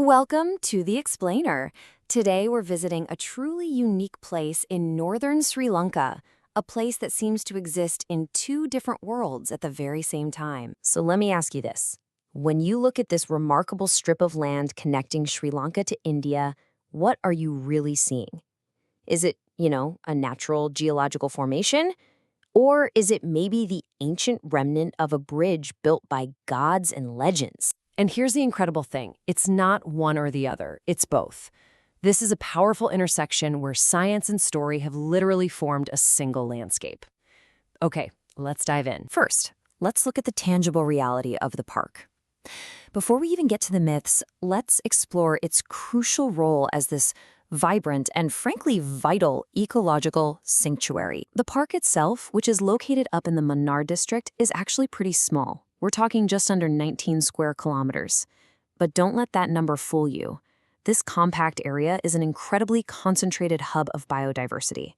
Welcome to The Explainer. Today we're visiting a truly unique place in northern Sri Lanka, a place that seems to exist in two different worlds at the very same time. So let me ask you this. When you look at this remarkable strip of land connecting Sri Lanka to India, what are you really seeing? Is it, a natural geological formation? Or is it maybe the ancient remnant of a bridge built by gods and legends? And here's the incredible thing. It's not one or the other. It's both. This is a powerful intersection where science and story have literally formed a single landscape. Okay, let's dive in. First, let's look at the tangible reality of the park. Before we even get to the myths, let's explore its crucial role as this vibrant and frankly vital ecological sanctuary. The park itself, which is located up in the Mannar District, is actually pretty small. We're talking just under 19 square kilometers. But don't let that number fool you. This compact area is an incredibly concentrated hub of biodiversity.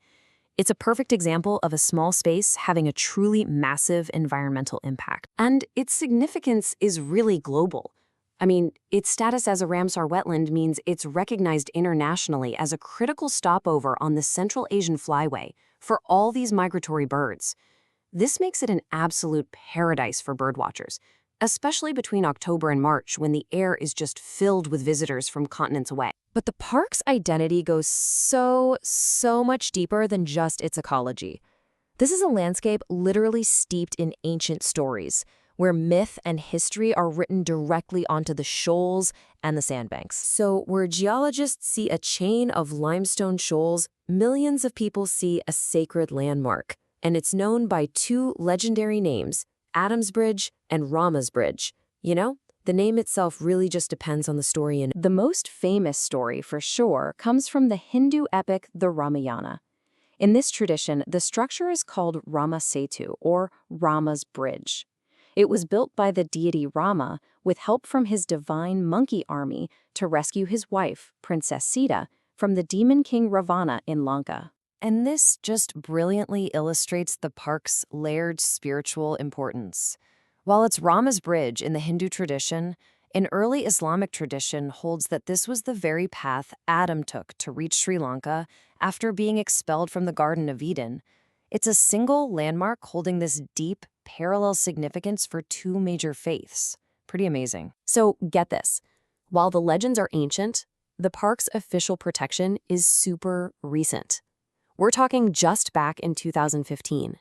It's a perfect example of a small space having a truly massive environmental impact. And its significance is really global. Its status as a Ramsar Wetland means it's recognized internationally as a critical stopover on the Central Asian flyway for all these migratory birds. This makes it an absolute paradise for birdwatchers, especially between October and March when the air is just filled with visitors from continents away. But the park's identity goes so much deeper than just its ecology. This is a landscape literally steeped in ancient stories, where myth and history are written directly onto the shoals and the sandbanks. So where geologists see a chain of limestone shoals, millions of people see a sacred landmark. And it's known by two legendary names, Adam's Bridge and Rama's Bridge. The name itself really just depends on the story. And the most famous story, for sure, comes from the Hindu epic, the Ramayana. In this tradition, the structure is called Rama Setu, or Rama's Bridge. It was built by the deity Rama with help from his divine monkey army to rescue his wife, Princess Sita, from the demon king Ravana in Lanka. And this just brilliantly illustrates the park's layered spiritual importance. While it's Rama's bridge in the Hindu tradition, an early Islamic tradition holds that this was the very path Adam took to reach Sri Lanka after being expelled from the Garden of Eden. It's a single landmark holding this deep, parallel significance for two major faiths. Pretty amazing. So get this. While the legends are ancient, the park's official protection is super recent. We're talking just back in 2015.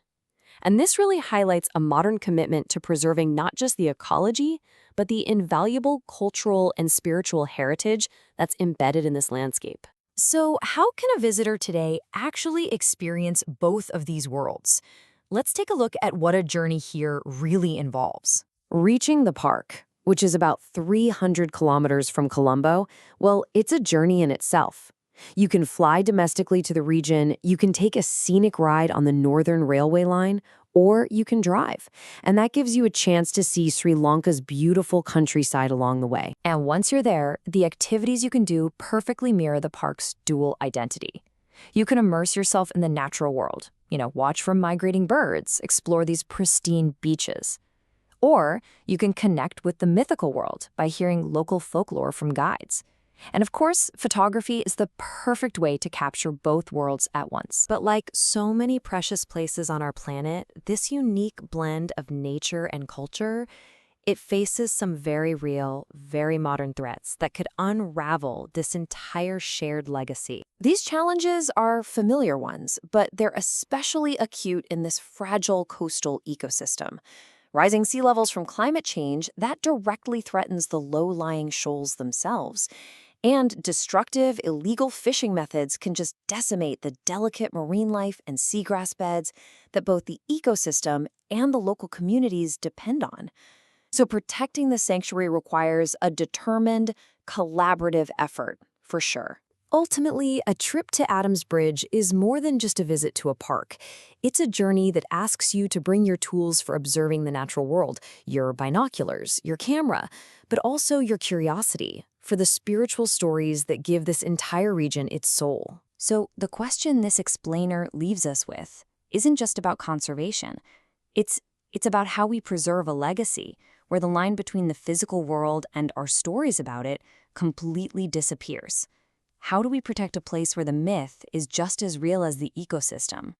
And this really highlights a modern commitment to preserving not just the ecology, but the invaluable cultural and spiritual heritage that's embedded in this landscape. So how can a visitor today actually experience both of these worlds? Let's take a look at what a journey here really involves. Reaching the park, which is about 300 kilometers from Colombo, well, it's a journey in itself. You can fly domestically to the region, you can take a scenic ride on the Northern Railway line, or you can drive. And that gives you a chance to see Sri Lanka's beautiful countryside along the way. And once you're there, the activities you can do perfectly mirror the park's dual identity. You can immerse yourself in the natural world, watch for migrating birds, explore these pristine beaches. Or you can connect with the mythical world by hearing local folklore from guides. And of course, photography is the perfect way to capture both worlds at once. But like so many precious places on our planet, this unique blend of nature and culture, it faces some very real, very modern threats that could unravel this entire shared legacy. These challenges are familiar ones, but they're especially acute in this fragile coastal ecosystem. Rising sea levels from climate change, that directly threatens the low-lying shoals themselves. And destructive, illegal fishing methods can just decimate the delicate marine life and seagrass beds that both the ecosystem and the local communities depend on. So protecting the sanctuary requires a determined, collaborative effort, for sure. Ultimately, a trip to Adam's Bridge is more than just a visit to a park. It's a journey that asks you to bring your tools for observing the natural world, your binoculars, your camera, but also your curiosity for the spiritual stories that give this entire region its soul. So the question this explainer leaves us with isn't just about conservation. It's about how we preserve a legacy, where the line between the physical world and our stories about it completely disappears. How do we protect a place where the myth is just as real as the ecosystem?